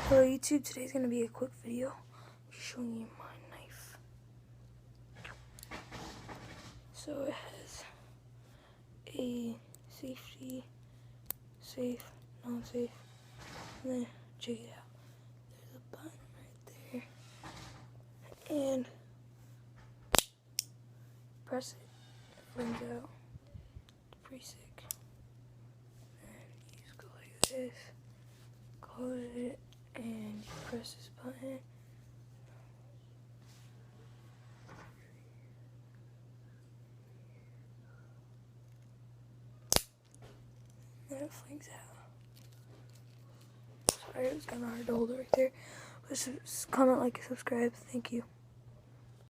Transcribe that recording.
Hello YouTube, today's going to be a quick video showing you my knife. So it has a safety, safe, non-safe, and then check it out. There's a button right there, and press it, it flings out. It's pretty sick. And you just go like this, close it, and you press this button. And it flings out. Sorry, it was kind of hard to hold it right there. But just comment, like, and subscribe. Thank you.